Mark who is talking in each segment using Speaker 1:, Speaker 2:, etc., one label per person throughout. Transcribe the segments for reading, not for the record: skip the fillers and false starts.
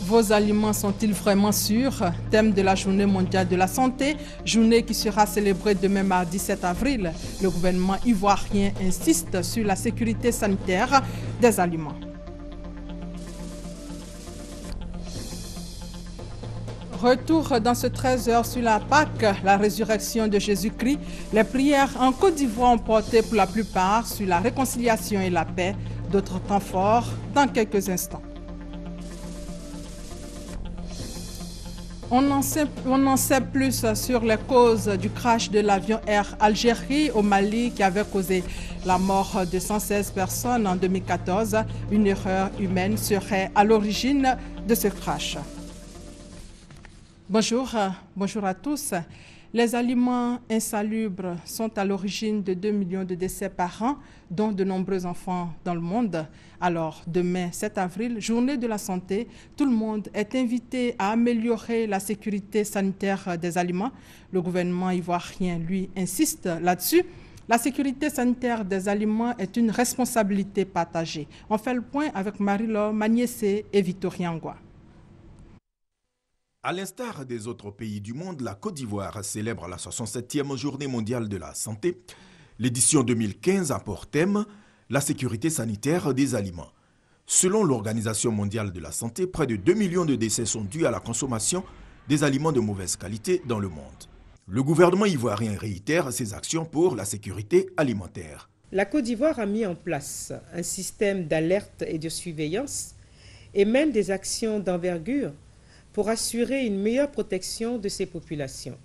Speaker 1: Vos aliments sont-ils vraiment sûrs? Thème de la Journée mondiale de la santé, journée qui sera célébrée demain mardi 7 avril. Le gouvernement ivoirien insiste sur la sécurité sanitaire des aliments. Retour dans ce 13h sur la Pâque, la résurrection de Jésus-Christ. Les prières en Côte d'Ivoire ont porté pour la plupart sur la réconciliation et la paix. D'autres temps forts dans quelques instants. On en sait plus sur les causes du crash de l'avion Air Algérie au Mali qui avait causé la mort de 116 personnes en 2014. Une erreur humaine serait à l'origine de ce crash. Bonjour à tous. Les aliments insalubres sont à l'origine de 2 millions de décès par an, dont de nombreux enfants dans le monde. Alors, demain, 7 avril, journée de la santé, tout le monde est invité à améliorer la sécurité sanitaire des aliments. Le gouvernement ivoirien, lui, insiste là-dessus. La sécurité sanitaire des aliments est une responsabilité partagée. On fait le point avec Marie-Laure Magnécé et Victorien Ngwa.
Speaker 2: À l'instar des autres pays du monde, la Côte d'Ivoire célèbre la 67e journée mondiale de la santé. L'édition 2015 a pour thème la sécurité sanitaire des aliments. Selon l'Organisation mondiale de la santé, près de 2 millions de décès sont dus à la consommation des aliments de mauvaise qualité dans le monde. Le gouvernement ivoirien réitère ses actions pour la sécurité alimentaire.
Speaker 3: La Côte d'Ivoire a mis en place un système d'alerte et de surveillance et mène des actions d'envergure pour assurer une meilleure protection de ces populations.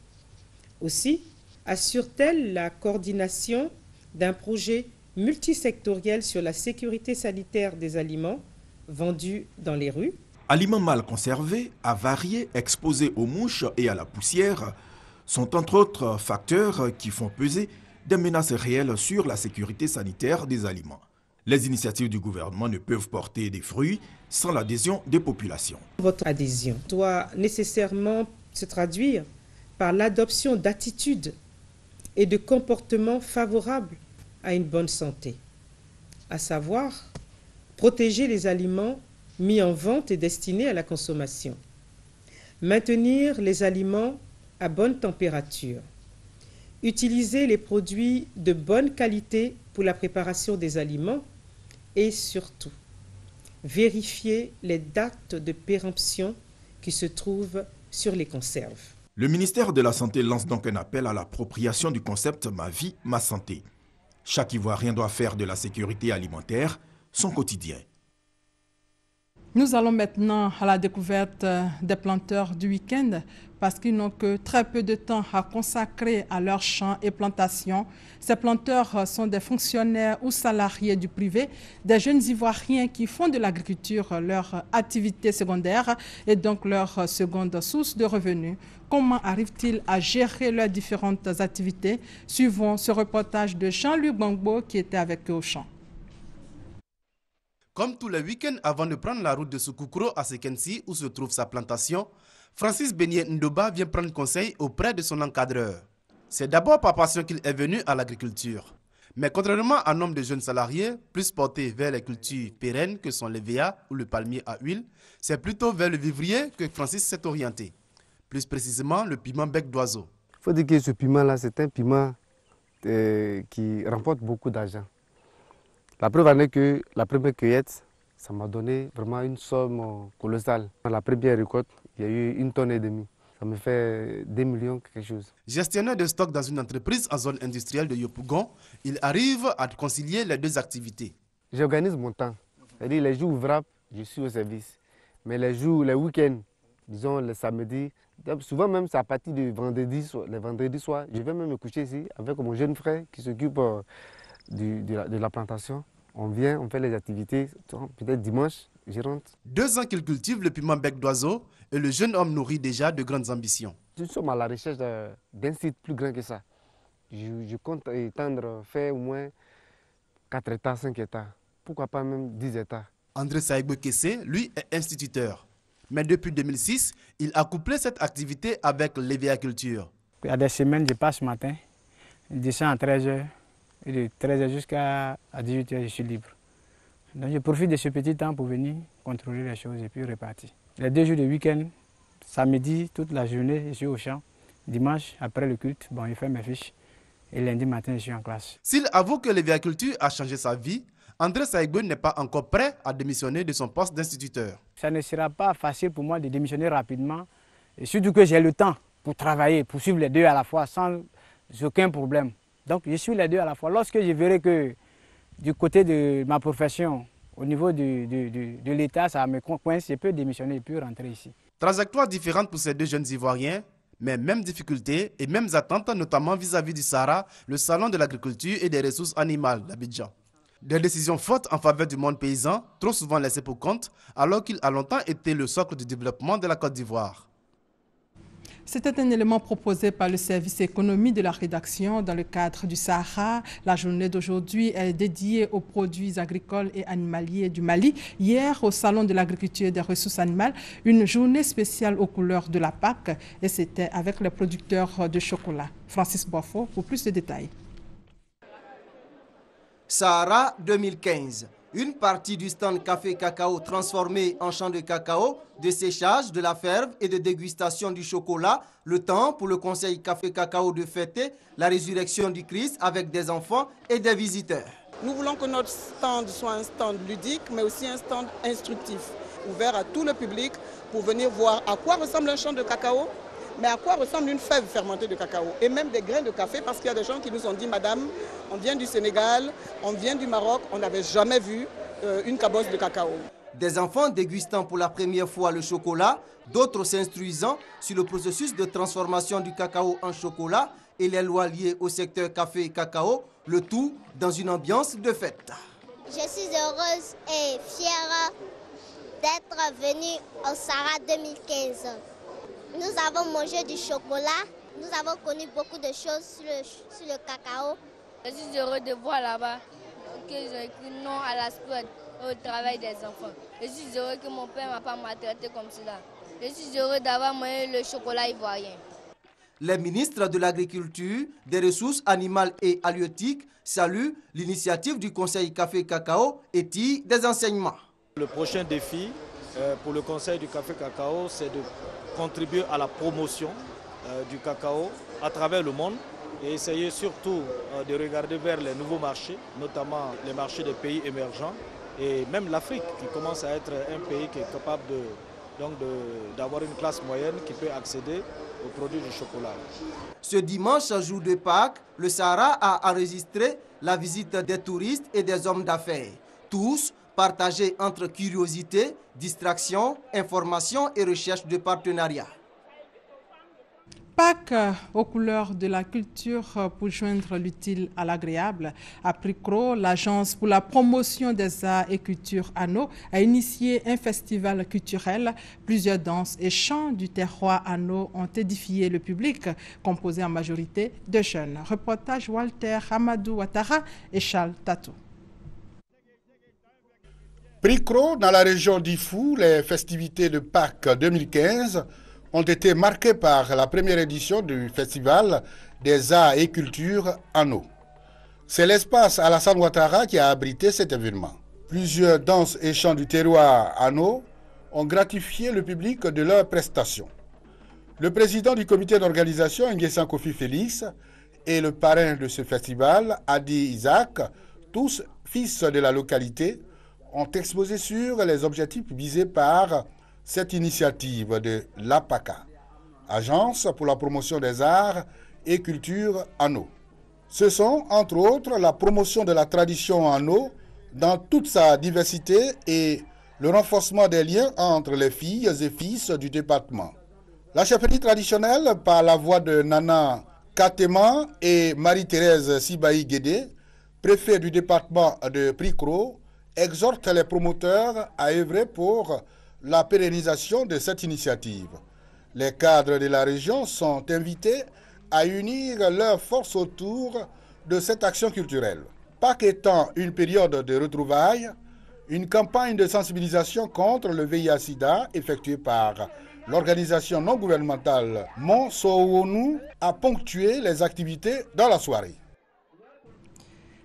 Speaker 3: Aussi, assure-t-elle la coordination d'un projet multisectoriel sur la sécurité sanitaire des aliments vendus dans les rues.
Speaker 2: Aliments mal conservés, avariés, exposés aux mouches et à la poussière sont entre autres facteurs qui font peser des menaces réelles sur la sécurité sanitaire des aliments. Les initiatives du gouvernement ne peuvent porter des fruits sans l'adhésion des populations.
Speaker 3: Votre adhésion doit nécessairement se traduire par l'adoption d'attitudes et de comportements favorables à une bonne santé, à savoir protéger les aliments mis en vente et destinés à la consommation, maintenir les aliments à bonne température, utiliser les produits de bonne qualité pour la préparation des aliments et surtout, vérifier les dates de péremption qui se trouvent sur les conserves.
Speaker 2: Le ministère de la Santé lance donc un appel à l'appropriation du concept « Ma vie, ma santé ». Chaque Ivoirien doit faire de la sécurité alimentaire son quotidien.
Speaker 1: Nous allons maintenant à la découverte des planteurs du week-end parce qu'ils n'ont que très peu de temps à consacrer à leurs champs et plantations. Ces planteurs sont des fonctionnaires ou salariés du privé, des jeunes Ivoiriens qui font de l'agriculture leur activité secondaire et donc leur seconde source de revenus. Comment arrivent-ils à gérer leurs différentes activités? Suivons ce reportage de Jean-Luc Gbangbo qui était avec eux au champ.
Speaker 4: Comme tous les week-ends avant de prendre la route de Soukoukro à Sekensi où se trouve sa plantation, Francis Beignet Ndoba vient prendre conseil auprès de son encadreur. C'est d'abord par passion qu'il est venu à l'agriculture. Mais contrairement à nombre de jeunes salariés, plus portés vers les cultures pérennes que sont les VA ou le palmier à huile, c'est plutôt vers le vivrier que Francis s'est orienté. Plus précisément, le piment bec d'oiseau.
Speaker 5: Il faut dire que ce piment-là, c'est un piment qui remporte beaucoup d'argent. La preuve en est que la première cueillette, ça m'a donné vraiment une somme colossale. Dans la première récolte, il y a eu 1,5 tonne. Ça me fait 2 millions quelque chose.
Speaker 4: Gestionnaire de stock dans une entreprise en zone industrielle de Yopougon, il arrive à concilier les deux activités.
Speaker 5: J'organise mon temps. C'est-à-dire les jours ouvrables, je suis au service. Mais les week-ends, disons le samedi, souvent même c'est à partir du vendredi, les vendredis soirs, je vais même me coucher ici avec mon jeune frère qui s'occupe de la plantation. On vient, on fait les activités, peut-être dimanche, je rentre.
Speaker 4: 2 ans qu'il cultive le piment bec d'oiseau et le jeune homme nourrit déjà de grandes ambitions.
Speaker 5: Nous sommes à la recherche d'un site plus grand que ça. Je compte étendre, faire au moins 4 hectares, 5 hectares. Pourquoi pas même 10 hectares.
Speaker 4: André Saïbou Kessé, lui, est instituteur. Mais depuis 2006, il a couplé cette activité avec l'éviaculture.
Speaker 6: Il y a des semaines, je passe ce matin, je descends à 13h. Et de 13h jusqu'à 18h, je suis libre. Donc je profite de ce petit temps pour venir contrôler les choses et puis repartir. Les 2 jours de week-end, samedi, toute la journée, je suis au champ. Dimanche, après le culte, bon, je fais mes fiches. Et lundi matin, je suis en classe.
Speaker 4: S'il avoue que l'agriculture a changé sa vie, André Saïgbou n'est pas encore prêt à démissionner de son poste d'instituteur.
Speaker 6: Ça ne sera pas facile pour moi de démissionner rapidement. Et surtout que j'ai le temps pour travailler, pour suivre les deux à la fois, sans aucun problème. Donc, je suis les deux à la fois. Lorsque je verrai que du côté de ma profession, au niveau de l'État, ça me coince, je peux démissionner et puis rentrer ici.
Speaker 4: Trajectoire différente pour ces deux jeunes Ivoiriens, mais mêmes difficultés et mêmes attentes, notamment vis-à-vis du Sahara, le salon de l'agriculture et des ressources animales d'Abidjan. Des décisions fortes en faveur du monde paysan, trop souvent laissées pour compte, alors qu'il a longtemps été le socle du développement de la Côte d'Ivoire.
Speaker 1: C'était un élément proposé par le service économie de la rédaction dans le cadre du Sahara. La journée d'aujourd'hui est dédiée aux produits agricoles et animaliers du Mali. Hier, au Salon de l'agriculture et des ressources animales, une journée spéciale aux couleurs de la PAC et c'était avec les producteurs de chocolat. Francis Boifo pour plus de détails.
Speaker 7: Sahara 2015. Une partie du stand café-cacao transformé en champ de cacao, de séchage, de la ferve et de dégustation du chocolat. Le temps pour le conseil café-cacao de fêter la résurrection du Christ avec des enfants et des visiteurs.
Speaker 8: Nous voulons que notre stand soit un stand ludique, mais aussi un stand instructif, ouvert à tout le public pour venir voir à quoi ressemble un champ de cacao, mais à quoi ressemble une fève fermentée de cacao et même des grains de café, parce qu'il y a des gens qui nous ont dit, madame, on vient du Sénégal, on vient du Maroc, on n'avait jamais vu une cabosse de cacao.
Speaker 7: Des enfants dégustant pour la première fois le chocolat, d'autres s'instruisant sur le processus de transformation du cacao en chocolat et les lois liées au secteur café et cacao, le tout dans une ambiance de fête.
Speaker 9: Je suis heureuse et fière d'être venue au Sahara 2015. Nous avons mangé du chocolat, nous avons connu beaucoup de choses sur le cacao.
Speaker 10: Je suis heureux de voir là-bas que j'ai écrit non à la sport au travail des enfants. Je suis heureux que mon père ne m'a pas maltraité comme cela. Je suis heureux d'avoir mangé le chocolat ivoirien.
Speaker 7: Les ministres de l'Agriculture, des Ressources animales et halieutiques saluent l'initiative du Conseil Café-Cacao et tirent des enseignements.
Speaker 11: Le prochain défi pour le Conseil du Café-Cacao, c'est de contribuer à la promotion du cacao à travers le monde et essayer surtout de regarder vers les nouveaux marchés, notamment les marchés des pays émergents et même l'Afrique qui commence à être un pays qui est capable d'avoir une classe moyenne qui peut accéder aux produits du chocolat.
Speaker 7: Ce dimanche, jour de Pâques, le Sahara a enregistré la visite des touristes et des hommes d'affaires. Tous partagés entre curiosité, distraction, information et recherche de partenariat.
Speaker 1: Pâques aux couleurs de la culture pour joindre l'utile à l'agréable. À Pricro, l'Agence pour la promotion des arts et cultures Anneau a initié un festival culturel. Plusieurs danses et chants du terroir Anneau ont édifié le public, composé en majorité de jeunes. Reportage Walter Hamadou Ouattara et Charles Tatou.
Speaker 12: Pricro, dans la région d'Ifou, les festivités de Pâques 2015 ont été marquées par la première édition du Festival des Arts et Cultures Anneau. C'est l'espace Alassane Ouattara qui a abrité cet événement. Plusieurs danses et chants du terroir Anneau ont gratifié le public de leurs prestations. Le président du comité d'organisation, Nguessan Kofi Félix, et le parrain de ce festival, Adi Isaac, tous fils de la localité, ont exposé sur les objectifs visés par cette initiative de l'APACA, Agence pour la promotion des arts et cultures Anneau. Ce sont, entre autres, la promotion de la tradition Anneau dans toute sa diversité et le renforcement des liens entre les filles et fils du département. La chefferie traditionnelle, par la voix de Nana Katema et Marie-Thérèse Sibaï-Guédé, préfet du département de Pricro, exhorte les promoteurs à œuvrer pour la pérennisation de cette initiative. Les cadres de la région sont invités à unir leurs forces autour de cette action culturelle. Pâques étant une période de retrouvailles, une campagne de sensibilisation contre le VIH-Sida effectuée par l'organisation non gouvernementale Monsowonu a ponctué les activités dans la soirée.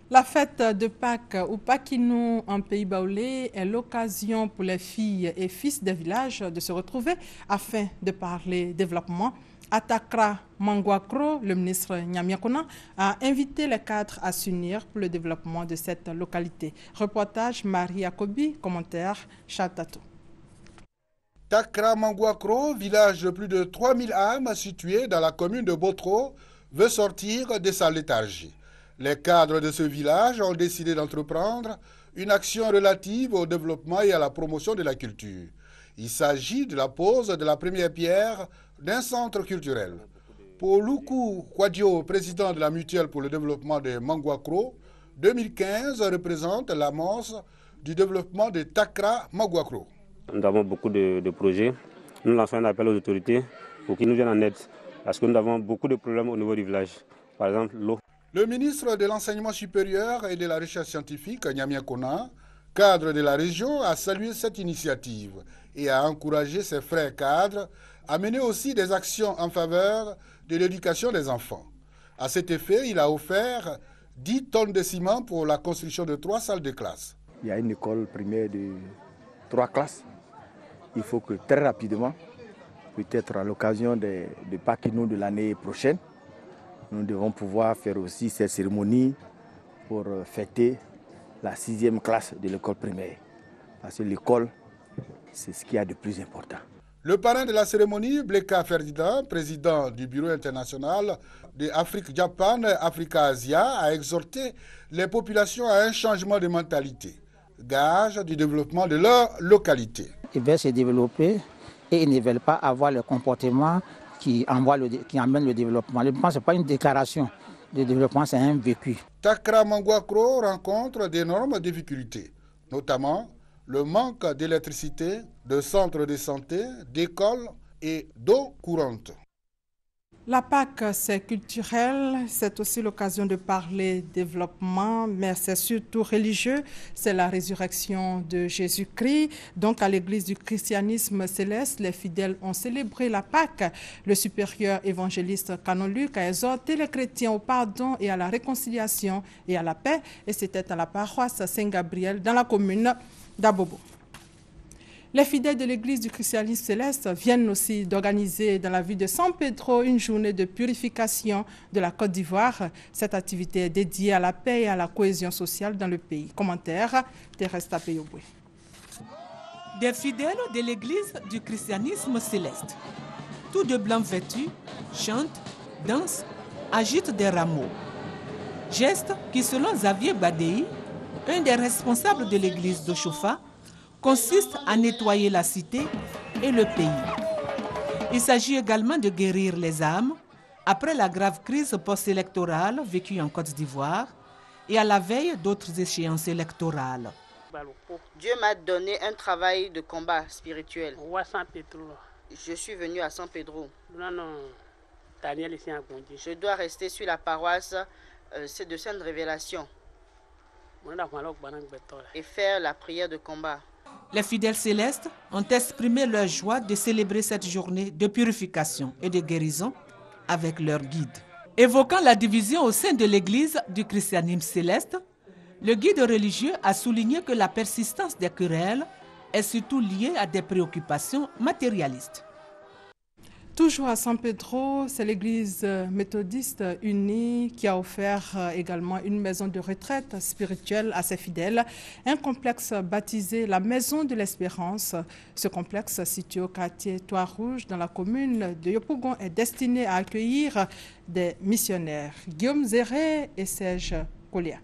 Speaker 1: La fête de Pâques ou Pakinou en Pays Baoulé est l'occasion pour les filles et fils des villages de se retrouver afin de parler développement. À Takra Mangouakro, le ministre Nyamiakona a invité les cadres à s'unir pour le développement de cette localité. Reportage Marie Akobi, commentaire Chatato.
Speaker 12: Takra Mangouakro, village de plus de 3000 âmes situé dans la commune de Botro, veut sortir de sa léthargie. Les cadres de ce village ont décidé d'entreprendre une action relative au développement et à la promotion de la culture. Il s'agit de la pose de la première pierre d'un centre culturel. Pour Loukou Kwadjo, président de la mutuelle pour le développement de Mangouakro, 2015 représente l'amorce du développement de Takra Mangouakro.
Speaker 13: Nous avons beaucoup de projets. Nous lançons un appel aux autorités pour qu'ils nous viennent en aide parce que nous avons beaucoup de problèmes au niveau du village. Par exemple, l'eau.
Speaker 12: Le ministre de l'Enseignement supérieur et de la Recherche scientifique, Nyamiakona, cadre de la région, a salué cette initiative et a encouragé ses frères cadres à mener aussi des actions en faveur de l'éducation des enfants. À cet effet, il a offert 10 tonnes de ciment pour la construction de 3 salles de classe.
Speaker 14: Il y a une école primaire de 3 classes. Il faut que très rapidement, peut-être à l'occasion de Pakinou de l'année prochaine, nous devons pouvoir faire aussi cette cérémonie pour fêter la 6e classe de l'école primaire. Parce que l'école, c'est ce qu'il y a de plus important.
Speaker 12: Le parrain de la cérémonie, Bleka Ferdinand, président du Bureau international de Afrique Japan Africa Asia, a exhorté les populations à un changement de mentalité, gage du développement de leur localité.
Speaker 15: Ils veulent se développer et ils ne veulent pas avoir le comportement qui amène le développement. Le développement, ce n'est pas une déclaration. Le développement, c'est un vécu.
Speaker 12: Takra Mangouakro rencontre d'énormes difficultés, notamment le manque d'électricité, de centres de santé, d'écoles et d'eau courante.
Speaker 1: La Pâques, c'est culturel, c'est aussi l'occasion de parler développement, mais c'est surtout religieux. C'est la résurrection de Jésus-Christ. Donc, à l'église du christianisme céleste, les fidèles ont célébré la Pâques. Le supérieur évangéliste Canon Luc a exhorté les chrétiens au pardon et à la réconciliation et à la paix. Et c'était à la paroisse Saint-Gabriel dans la commune d'Abobo. Les fidèles de l'église du christianisme céleste viennent aussi d'organiser dans la ville de San Pedro une journée de purification de la Côte d'Ivoire. Cette activité est dédiée à la paix et à la cohésion sociale dans le pays. Commentaire, Thérèse Tapeyoboué.
Speaker 16: Des fidèles de l'église du christianisme céleste, tous de blanc vêtus, chantent, dansent, agitent des rameaux. Geste qui, selon Xavier Badei, un des responsables de l'église de Chofa, consiste à nettoyer la cité et le pays. Il s'agit également de guérir les âmes après la grave crise post-électorale vécue en Côte d'Ivoire et à la veille d'autres échéances électorales.
Speaker 17: Dieu m'a donné un travail de combat spirituel. Je suis venu à San Pedro. Je dois rester sur la paroisse de Sainte Révélation et faire la prière de combat.
Speaker 16: Les fidèles célestes ont exprimé leur joie de célébrer cette journée de purification et de guérison avec leur guide. Évoquant la division au sein de l'église du christianisme céleste, le guide religieux a souligné que la persistance des querelles est surtout liée à des préoccupations matérialistes.
Speaker 1: Toujours à San Pedro, c'est l'église méthodiste unie qui a offert également une maison de retraite spirituelle à ses fidèles, un complexe baptisé la Maison de l'Espérance. Ce complexe, situé au quartier Toit-Rouge dans la commune de Yopougon, est destiné à accueillir des missionnaires. Guillaume Zéré et Serge Colia.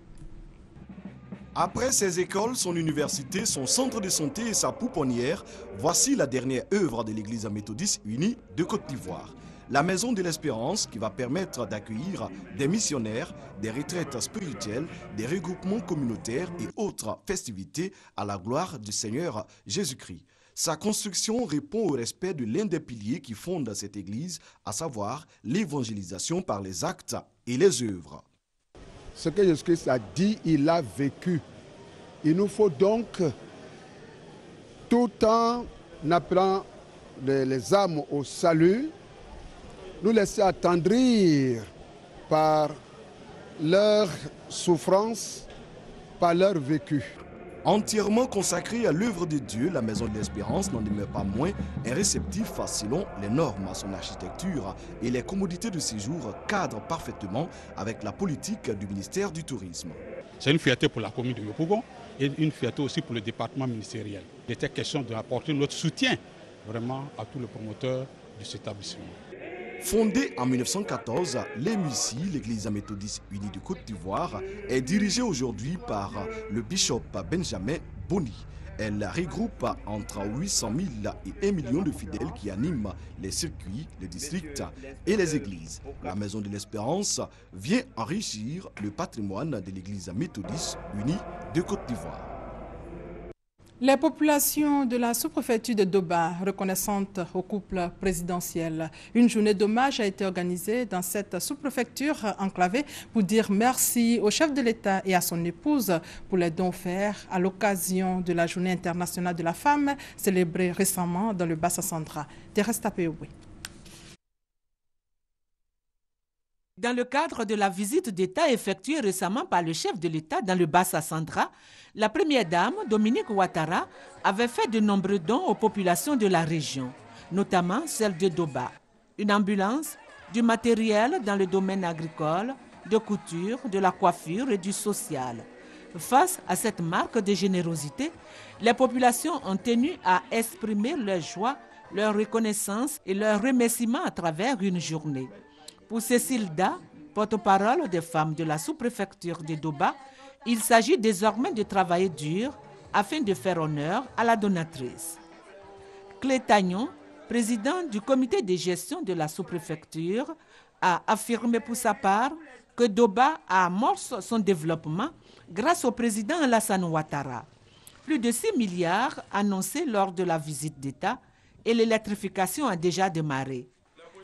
Speaker 18: Après ses écoles, son université, son centre de santé et sa pouponnière, voici la dernière œuvre de l'église méthodiste unie de Côte d'Ivoire. La Maison de l'Espérance qui va permettre d'accueillir des missionnaires, des retraites spirituelles, des regroupements communautaires et autres festivités à la gloire du Seigneur Jésus-Christ. Sa construction répond au respect de l'un des piliers qui fonde cette église, à savoir l'évangélisation par les actes et les œuvres.
Speaker 19: Ce que Jésus-Christ a dit, il a vécu. Il nous faut donc, tout en appelant les âmes au salut, nous laisser attendrir par leur souffrance par leur vécu.
Speaker 18: Entièrement consacrée à l'œuvre de Dieu, la Maison de l'Espérance n'en demeure pas moins un réceptif selon les normes à son architecture et les commodités de séjour cadrent parfaitement avec la politique du ministère du Tourisme.
Speaker 20: C'est une fierté pour la commune de Yopougon et une fierté aussi pour le département ministériel. Il était question d'apporter notre soutien vraiment à tous les promoteurs de cet établissement.
Speaker 18: Fondée en 1914, l'EMUCI, l'Église méthodiste unie de Côte d'Ivoire, est dirigée aujourd'hui par le bishop Benjamin Boni. Elle regroupe entre 800 000 et 1 million de fidèles qui animent les circuits, les districts et les églises. La Maison de l'Espérance vient enrichir le patrimoine de l'Église méthodiste unie de Côte d'Ivoire.
Speaker 1: Les populations de la sous-préfecture de Doba, reconnaissantes au couple présidentiel. Une journée d'hommage a été organisée dans cette sous-préfecture enclavée pour dire merci au chef de l'État et à son épouse pour les dons offerts à l'occasion de la Journée internationale de la femme célébrée récemment dans le Bassa-Centra. Teresta Peoui.
Speaker 16: Dans le cadre de la visite d'État effectuée récemment par le chef de l'État dans le Bassa-Centra, la première dame, Dominique Ouattara, avait fait de nombreux dons aux populations de la région, notamment celle de Doba. Une ambulance, du matériel dans le domaine agricole, de couture, de la coiffure et du social. Face à cette marque de générosité, les populations ont tenu à exprimer leur joie, leur reconnaissance et leur remerciement à travers une journée. Pour Cécile Da, porte-parole des femmes de la sous-préfecture de Doba, il s'agit désormais de travailler dur afin de faire honneur à la donatrice. Clé Tagnon, président du comité de gestion de la sous-préfecture, a affirmé pour sa part que Doba amorce son développement grâce au président Alassane Ouattara. Plus de 6 milliards annoncés lors de la visite d'État et l'électrification a déjà démarré.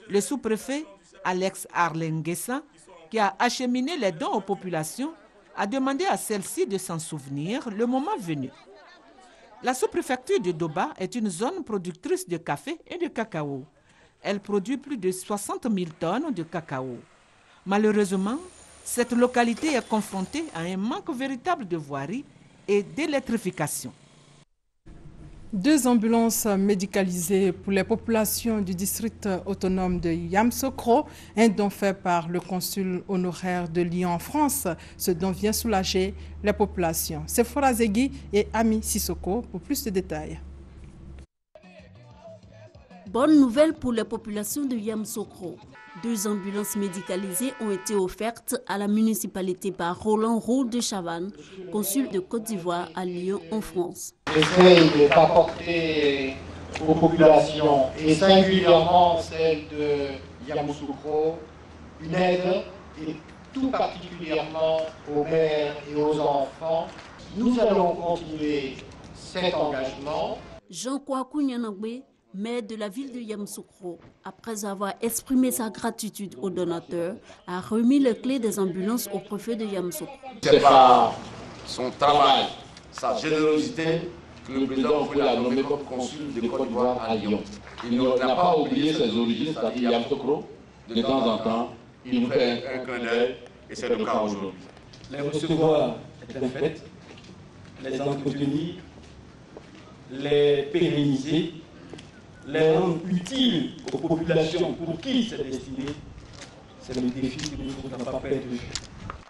Speaker 16: Le sous-préfet Alex Arlenguessa, qui a acheminé les dons aux populations, a demandé à celles-ci de s'en souvenir le moment venu. La sous-préfecture de Doba est une zone productrice de café et de cacao. Elle produit plus de 60 000 tonnes de cacao. Malheureusement, cette localité est confrontée à un manque véritable de voirie et d'électrification.
Speaker 1: 2 ambulances médicalisées pour les populations du district autonome de Yamoussoukro, un don fait par le consul honoraire de Lyon en France. Ce don vient soulager les populations. C'est Fora Zegui et Ami Sissoko pour plus de détails.
Speaker 21: Bonne nouvelle pour les populations de Yamoussoukro. 2 ambulances médicalisées ont été offertes à la municipalité par Roland Roux de Chavannes, consul de Côte d'Ivoire à Lyon en France.
Speaker 22: J'essaie d'apporter aux populations, et singulièrement celles de Yamoussoukro, une aide, et tout particulièrement aux mères et aux enfants. Nous allons continuer cet engagement.
Speaker 21: Jean Kouakou Nyanagbe, maire de la ville de Yamoussoukro, après avoir exprimé sa gratitude aux donateurs, a remis les clés des ambulances au préfet de Yamoussoukro.
Speaker 23: C'est par son travail, sa générosité, que le président Oufoué l'a nommé comme consul de Côte d'Ivoire à Lyon. Il n'a pas oublié ses origines, c'est-à-dire Yamoussoukro. De temps en temps, il nous fait un clin d'œil et c'est le cas aujourd'hui.
Speaker 24: Les recevoir est un fait, les entretenir, les pérenniser, les rendre utiles aux populations pour qui c'est destiné, c'est le défi que nous ne devons pas perdre de vue.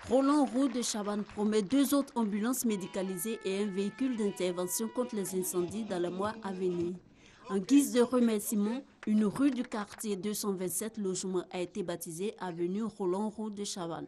Speaker 21: Roland Roux de Chavannes promet 2 autres ambulances médicalisées et un véhicule d'intervention contre les incendies dans les mois à venir. En guise de remerciement, une rue du quartier 227 logements a été baptisée avenue Roland Roux de Chavannes.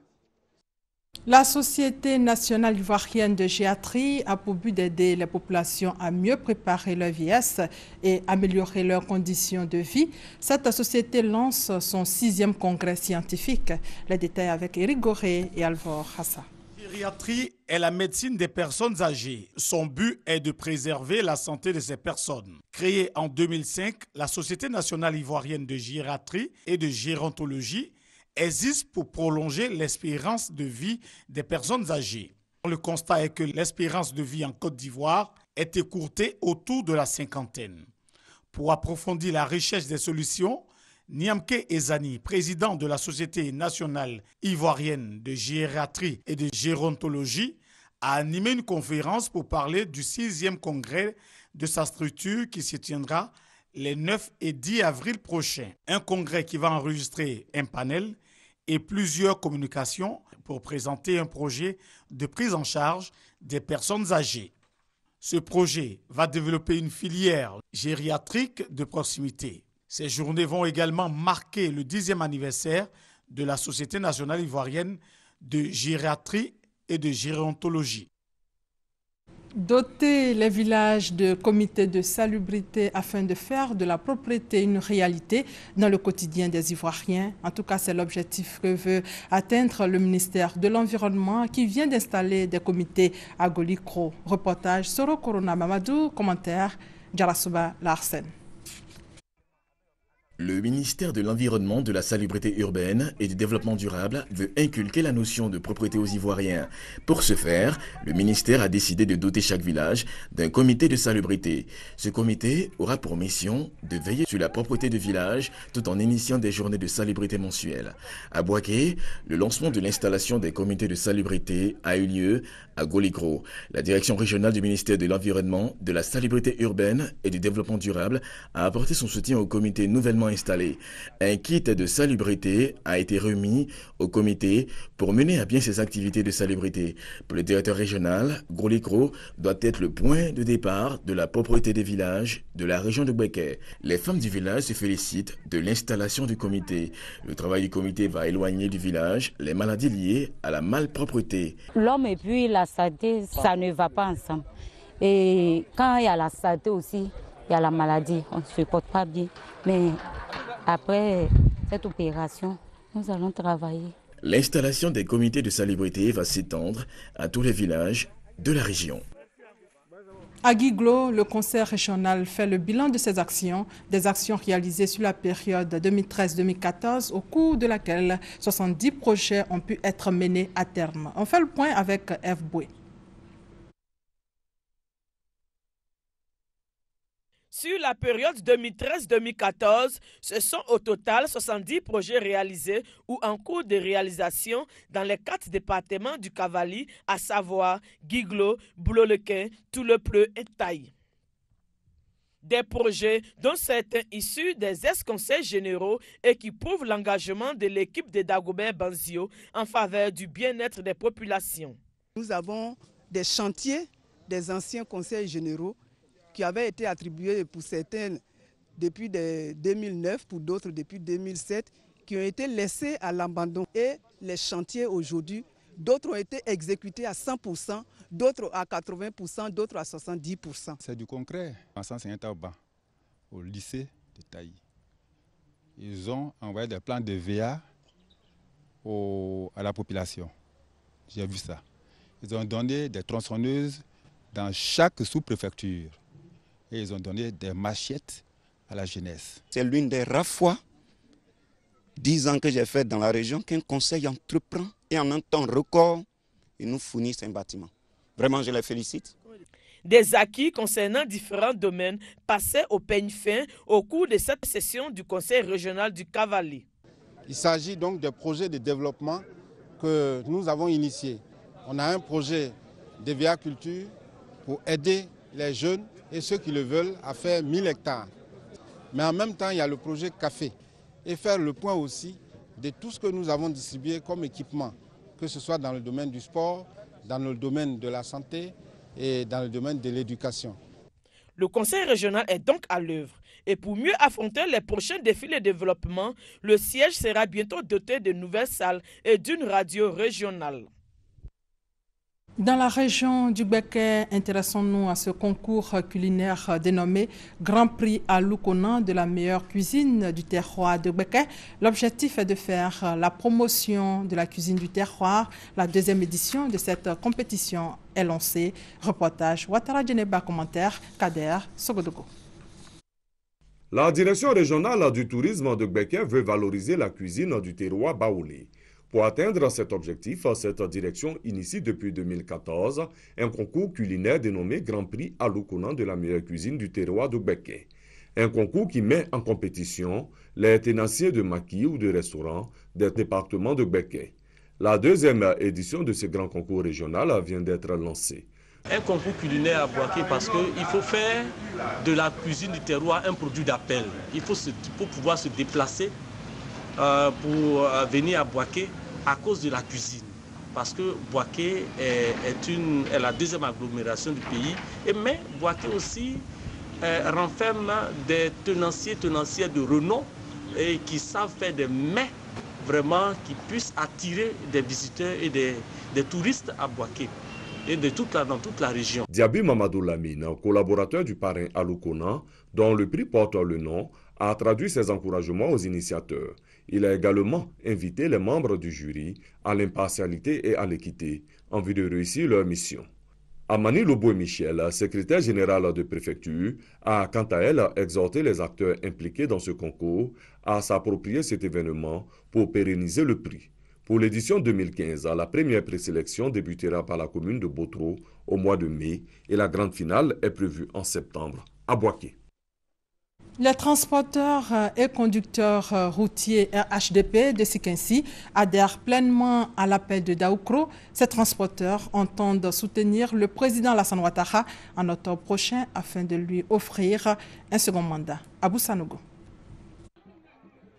Speaker 1: La Société nationale ivoirienne de géatrie a pour but d'aider les populations à mieux préparer leur vieillesse et améliorer leurs conditions de vie. Cette société lance son 6e congrès scientifique. Les détails avec Eric Goré et Alvor Hassa.
Speaker 25: La gériatrie est la médecine des personnes âgées. Son but est de préserver la santé de ces personnes. Créée en 2005, la Société nationale ivoirienne de gériatrie et de gérontologie existe pour prolonger l'espérance de vie des personnes âgées. Le constat est que l'espérance de vie en Côte d'Ivoire est écourtée autour de la 50aine. Pour approfondir la recherche des solutions, Niamke Ezani, président de la Société nationale ivoirienne de gériatrie et de gérontologie, a animé une conférence pour parler du 6e congrès de sa structure qui se tiendra les 9 et 10 avril prochains. Un congrès qui va enregistrer un panel et plusieurs communications pour présenter un projet de prise en charge des personnes âgées. Ce projet va développer une filière gériatrique de proximité. Ces journées vont également marquer le 10e anniversaire de la Société nationale ivoirienne de gériatrie et de gérontologie.
Speaker 1: Doter les villages de comités de salubrité afin de faire de la propreté une réalité dans le quotidien des Ivoiriens. En tout cas, c'est l'objectif que veut atteindre le ministère de l'Environnement qui vient d'installer des comités à Golikro. Reportage Soro Corona Mamadou, commentaire Djarasuba Larsen.
Speaker 2: Le ministère de l'Environnement, de la Salubrité urbaine et du Développement durable veut inculquer la notion de propreté aux Ivoiriens. Pour ce faire, le ministère a décidé de doter chaque village d'un comité de salubrité. Ce comité aura pour mission de veiller sur la propreté du village tout en initiant des journées de salubrité mensuelles. À Boaké, le lancement de l'installation des comités de salubrité a eu lieu à Golikro. La direction régionale du ministère de l'Environnement, de la Salubrité urbaine et du Développement durable a apporté son soutien au comité nouvellement installé. Un kit de salubrité a été remis au comité pour mener à bien ses activités de salubrité. Pour le directeur régional, Golikro doit être le point de départ de la propreté des villages de la région de Boaké. Les femmes du village se félicitent de l'installation du comité. Le travail du comité va éloigner du village les maladies liées à la malpropreté.
Speaker 3: L'homme et puis la santé, ça ne va pas ensemble. Et quand il y a la santé aussi, il y a la maladie, on ne se porte pas bien. Mais après cette opération, nous allons travailler.
Speaker 2: L'installation des comités de salubrité va s'étendre à tous les villages de la région.
Speaker 1: À Guiglo, le conseil régional fait le bilan de ses actions, des actions réalisées sur la période 2013-2014, au cours de laquelle 70 projets ont pu être menés à terme. On fait le point avec F. Boué.
Speaker 4: Sur la période 2013-2014, ce sont au total 70 projets réalisés ou en cours de réalisation dans les 4 départements du Cavali, à savoir Guiglo, Boulot-le-Quin, Toulepleu et Taï. Des projets dont certains issus des ex-conseils généraux et qui prouvent l'engagement de l'équipe de Dagobert Banzio en faveur du bien-être des populations.
Speaker 8: Nous avons des chantiers des anciens conseils généraux qui avaient été attribués pour certains depuis 2009, pour d'autres depuis 2007, qui ont été laissés à l'abandon. Et les chantiers aujourd'hui, d'autres ont été exécutés à 100%, d'autres à 80%, d'autres à 70%.
Speaker 5: C'est du concret. En Saint-Taouba, au lycée de Taï, ils ont envoyé des plans de VA à la population. J'ai vu ça. Ils ont donné des tronçonneuses dans chaque sous-préfecture. Et ils ont donné des machettes à la jeunesse.
Speaker 6: C'est l'une des rares fois, 10 ans que j'ai fait dans la région, qu'un conseil entreprend et en un temps record, ils nous fournissent un bâtiment. Vraiment, je les félicite.
Speaker 4: Des acquis concernant différents domaines passaient au peigne fin au cours de cette session du conseil régional du Cavali.
Speaker 19: Il s'agit donc des projets de développement que nous avons initiés. On a un projet de viaculture pour aider les jeunes et ceux qui le veulent à faire 1000 hectares. Mais en même temps, il y a le projet café et faire le point aussi de tout ce que nous avons distribué comme équipement, que ce soit dans le domaine du sport, dans le domaine de la santé et dans le domaine de l'éducation.
Speaker 4: Le conseil régional est donc à l'œuvre. Et pour mieux affronter les prochains défis de développement, le siège sera bientôt doté de nouvelles salles et d'une radio régionale.
Speaker 1: Dans la région du Béké, intéressons-nous à ce concours culinaire dénommé Grand Prix à Loukonan de la meilleure cuisine du terroir de Béké. L'objectif est de faire la promotion de la cuisine du terroir. La 2e édition de cette compétition est lancée. Reportage Ouattara Djeneba, commentaire Kader Sogodogo.
Speaker 26: La direction régionale du tourisme de Béké veut valoriser la cuisine du terroir baoulé. Pour atteindre cet objectif, cette direction initie depuis 2014 un concours culinaire dénommé Grand Prix à Loukonan de la meilleure cuisine du terroir de Béké. Un concours qui met en compétition les tenanciers de maquis ou de restaurants des départements de Gbeke. La deuxième édition de ce grand concours régional vient d'être lancée.
Speaker 7: Un concours culinaire à Boaké parce qu'il faut faire de la cuisine du terroir un produit d'appel. Il faut pouvoir se déplacer pour venir à Boaké à cause de la cuisine. Parce que Boaké est la deuxième agglomération du pays. Mais Boaké aussi renferme des tenancières de renom et qui savent faire des mets vraiment qui puissent attirer des visiteurs et des touristes à Boaké et dans toute la région.
Speaker 26: Diaby Mamadou Lamine, collaborateur du parrain Aloukouna, dont le prix porte le nom, a traduit ses encouragements aux initiateurs. Il a également invité les membres du jury à l'impartialité et à l'équité en vue de réussir leur mission. Amani Lobo-Michel, secrétaire général de préfecture, a quant à elle exhorté les acteurs impliqués dans ce concours à s'approprier cet événement pour pérenniser le prix. Pour l'édition 2015, la première présélection débutera par la commune de Botro au mois de mai et la grande finale est prévue en septembre à Boaké.
Speaker 1: Les transporteurs et conducteurs routiers RHDP de Sikensi adhèrent pleinement à l'appel de Daoukro. Ces transporteurs entendent soutenir le président Alassane Ouattara en octobre prochain afin de lui offrir un second mandat. Abou Sanogo.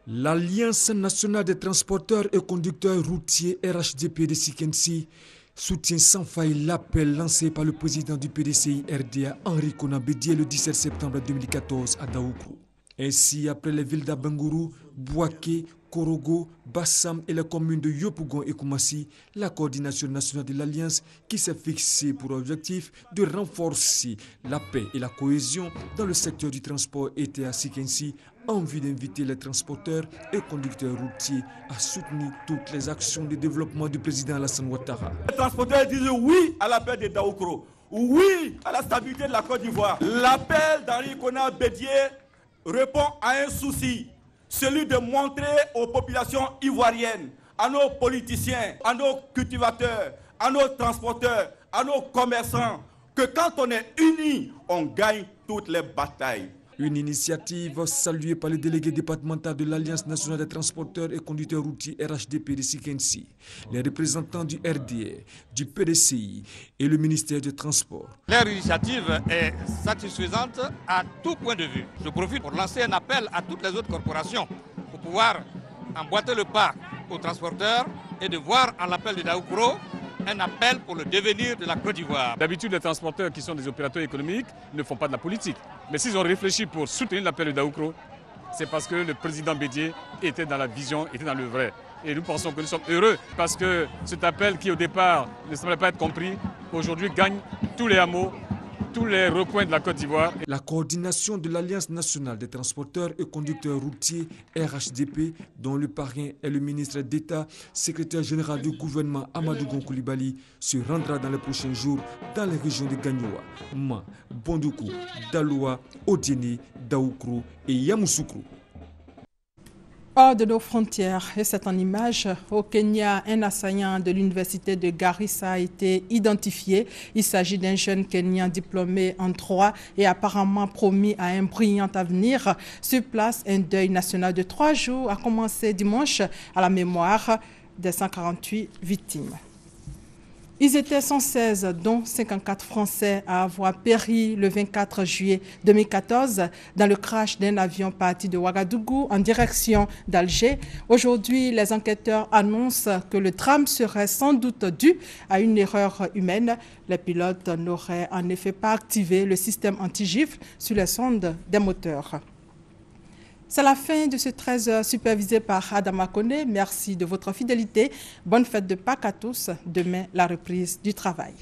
Speaker 9: L'Alliance nationale des transporteurs et conducteurs routiers RHDP de Sikensi soutient sans faille l'appel lancé par le président du PDCI RDA, Henri Konan Bédié, le 17 septembre 2014 à Daoukro. Ainsi, après les villes d'Abangourou, Boaké, Korogo, Bassam et les communes de Yopougon et Koumassi, la coordination nationale de l'Alliance qui s'est fixée pour objectif de renforcer la paix et la cohésion dans le secteur du transport était à Sikensi en vue d'inviter les transporteurs et conducteurs routiers à soutenir toutes les actions de développement du président Alassane Ouattara.
Speaker 10: Les transporteurs disent oui à l'appel de Daoukro, oui à la stabilité de la Côte d'Ivoire. L'appel d'Henri Konan Bédié répond à un souci, celui de montrer aux populations ivoiriennes, à nos politiciens, à nos cultivateurs, à nos transporteurs, à nos commerçants, que quand on est unis, on gagne toutes les batailles.
Speaker 9: Une initiative saluée par le délégué départemental de l'Alliance nationale des transporteurs et conducteurs routiers RHDP de Sikensi, les représentants du RDA, du PDCI et le ministère des Transports.
Speaker 11: Leur initiative est satisfaisante à tout point de vue. Je profite pour lancer un appel à toutes les autres corporations pour pouvoir emboîter le pas aux transporteurs et de voir en l'appel de Daoukro un appel pour le devenir de la Côte d'Ivoire.
Speaker 13: D'habitude, les transporteurs qui sont des opérateurs économiques ne font pas de la politique. Mais s'ils ont réfléchi pour soutenir l'appel de Daoukro, c'est parce que le président Bédié était dans la vision, était dans le vrai. Et nous pensons que nous sommes heureux parce que cet appel qui au départ ne semblait pas être compris, aujourd'hui gagne tous les hameaux, tous les recoins de la Côte d'Ivoire.
Speaker 9: La coordination de l'Alliance nationale des transporteurs et conducteurs routiers RHDP, dont le parrain est le ministre d'État, secrétaire général du gouvernement Amadou Gon Coulibaly, se rendra dans les prochains jours dans les régions de Gagnoa, Ma, Bondoukou, Daloa, Odiéné, Daoukro et Yamoussoukro.
Speaker 1: Hors de nos frontières, et c'est en image, au Kenya, un assaillant de l'université de Garissa a été identifié. Il s'agit d'un jeune Kenyan diplômé en droit et apparemment promis à un brillant avenir. Sur place, un deuil national de 3 jours a commencé dimanche à la mémoire des 148 victimes. Ils étaient 116, dont 54 Français, à avoir péri le 24 juillet 2014 dans le crash d'un avion parti de Ouagadougou en direction d'Alger. Aujourd'hui, les enquêteurs annoncent que le drame serait sans doute dû à une erreur humaine. Les pilotes n'auraient en effet pas activé le système anti-gifle sur les sondes des moteurs. C'est la fin de ce 13h supervisé par Adama Kone. Merci de votre fidélité. Bonne fête de Pâques à tous. Demain, la reprise du travail.